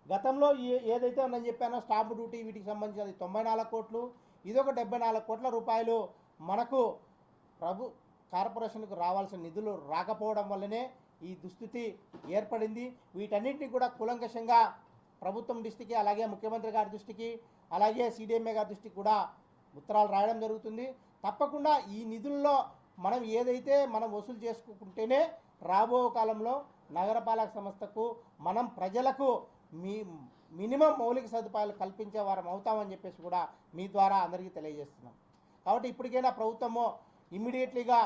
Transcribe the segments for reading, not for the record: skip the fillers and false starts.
గతంలో ఏదైతే నేను చెప్పానో స్టాంప్ డ్యూటీ వీటికి సంబంధించి 94 కోట్లు, ఇదొక 74 కోట్ల రూపాయలు మనకు ప్రభు కార్పొరేషన్కు రావాల్సిన నిధులు రాకపోవడం వల్లనే ఈ దుస్థితి ఏర్పడింది. వీటన్నింటినీ కూడా కూలంకషంగా ప్రభుత్వం దృష్టికి, అలాగే ముఖ్యమంత్రి గారి దృష్టికి, అలాగే సిడిఎంఏ గారి దృష్టికి కూడా ఉత్తరాలు రాయడం జరుగుతుంది. తప్పకుండా ఈ నిధుల్లో మనం ఏదైతే మనం వసూలు చేసుకుంటేనే రాబో కాలంలో నగరపాలక సంస్థకు మనం ప్రజలకు మినిమం మౌలిక సదుపాయాలు కల్పించే వారం అవుతామని చెప్పేసి కూడా మీ ద్వారా అందరికీ తెలియజేస్తున్నాం. కాబట్టి ఇప్పటికైనా ప్రభుత్వము ఇమ్మీడియట్లీగా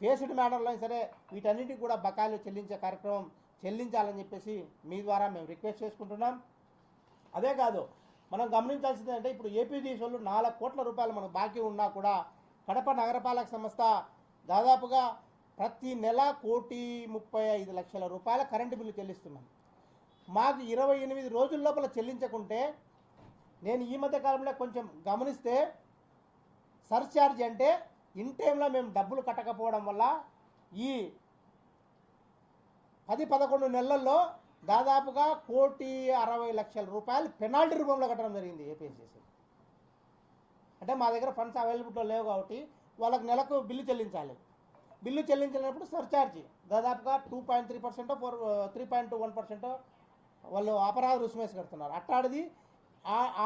ఫేస్డ్ మేనర్లో సరే వీటన్నిటికీ కూడా బకాయిలు చెల్లించే కార్యక్రమం చెల్లించాలని చెప్పేసి మీ ద్వారా మేము రిక్వెస్ట్ చేసుకుంటున్నాం. అదే కాదు, మనం గమనించాల్సింది అంటే ఇప్పుడు ఏపీడీసీలు 4 కోట్ల రూపాయలు మనకు బాకీ ఉన్నా కూడా కడప నగరపాలక సంస్థ దాదాపుగా ప్రతి నెల 1,35,00,000 రూపాయల కరెంటు బిల్లు చెల్లిస్తున్నాం. మాకు 28 రోజుల లోపల చెల్లించకుంటే, నేను ఈ మధ్య కాలంలో కొంచెం గమనిస్తే సర్ఛార్జ్ అంటే ఇన్ టైంలో మేము డబ్బులు కట్టకపోవడం వల్ల ఈ 10-11 నెలల్లో దాదాపుగా 1,60,00,000 రూపాయలు పెనాల్టీ రూపంలో కట్టడం జరిగింది ఏపీఎస్సీ. అంటే మా దగ్గర ఫండ్స్ అవైలబుల్లో లేవు కాబట్టి వాళ్ళకి నెలకు బిల్లు చెల్లించాలి. బిల్లు చెల్లించినప్పుడు సర్ఛార్జ్ దాదాపుగా 2.3% 3.21% వాళ్ళు అపరాధ రుసుమేసి కడుతున్నారు. అట్టాడిది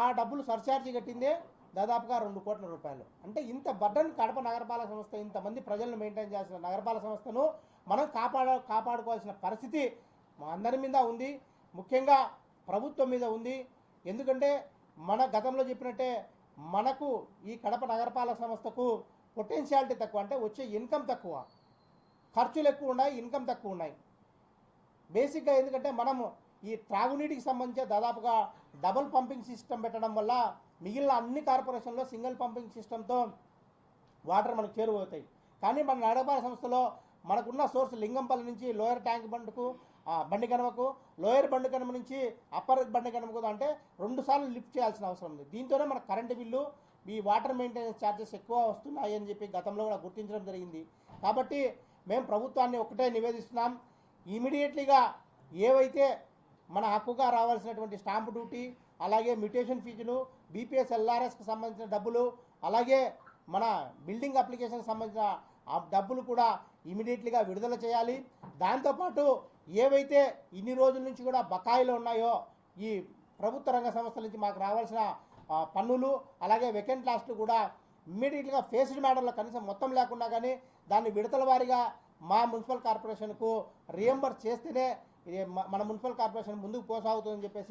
ఆ డబ్బులు సర్ఛార్జీ కట్టిందే దాదాపుగా 2 కోట్ల రూపాయలు. అంటే ఇంత బర్డన్ కడప నగరపాలక సంస్థ, ఇంతమంది ప్రజలను మెయింటైన్ చేసిన నగరపాలక సంస్థను మనం కాపాడుకోవాల్సిన పరిస్థితి మా అందరి మీద ఉంది, ముఖ్యంగా ప్రభుత్వం మీద ఉంది. ఎందుకంటే మన గతంలో చెప్పినట్టే మనకు ఈ కడప నగరపాలక సంస్థకు పొటెన్షియాలిటీ తక్కువ, అంటే వచ్చే ఇన్కమ్ తక్కువ, ఖర్చులు ఎక్కువ ఉన్నాయి, ఇన్కమ్ తక్కువ ఉన్నాయి. బేసిక్గా ఎందుకంటే మనము ఈ త్రాగునీటికి సంబంధించి దాదాపుగా డబుల్ పంపింగ్ సిస్టమ్ పెట్టడం వల్ల మిగిలిన అన్ని కార్పొరేషన్లో సింగిల్ పంపింగ్ సిస్టంతో వాటర్ మనకు చేరువవుతాయి. కానీ మన నగరపాలక సంస్థలో మనకున్న సోర్స్ లింగంపల్లి నుంచి లోయర్ ట్యాంక్ బండ్కు బండి కనుమకు, లోయర్ బండి కనుమ నుంచి అప్పర్ బండి కనుమకు అంటే 2 సార్లు లిఫ్ట్ చేయాల్సిన అవసరం ఉంది. దీంతోనే మన కరెంటు బిల్లు, ఈ వాటర్ మెయింటెనెన్స్ ఛార్జెస్ ఎక్కువ వస్తున్నాయి అని చెప్పి గతంలో కూడా గుర్తించడం జరిగింది. కాబట్టి మేము ప్రభుత్వాన్ని ఒకటే నివేదిస్తున్నాం, ఇమీడియట్లీగా ఏవైతే మన హక్కుగా రావాల్సినటువంటి స్టాంప్ డ్యూటీ, అలాగే మ్యూటేషన్ ఫీజులు, బీపీఎస్ ఎల్ఆర్ఎస్కి సంబంధించిన డబ్బులు, అలాగే మన బిల్డింగ్ అప్లికేషన్కి సంబంధించిన ఆ డబ్బులు కూడా ఇమీడియట్లీగా విడుదల చేయాలి. దాంతోపాటు ఏవైతే ఇన్ని రోజుల నుంచి కూడా బకాయిలు ఉన్నాయో ఈ ప్రభుత్వ రంగ సంస్థల నుంచి మాకు రావాల్సిన పన్నులు, అలాగే వెకెంట్ లాస్ట్లు కూడా ఇమ్మీడియట్గా ఫేస్డ్ మ్యాటర్లో కనీసం మొత్తం లేకుండా కానీ దాన్ని విడతల వారీగా మా మున్సిపల్ కార్పొరేషన్కు రియంబర్స్ చేస్తేనే మన మున్సిపల్ కార్పొరేషన్ ముందుకు కొనసాగుతుందని చెప్పేసి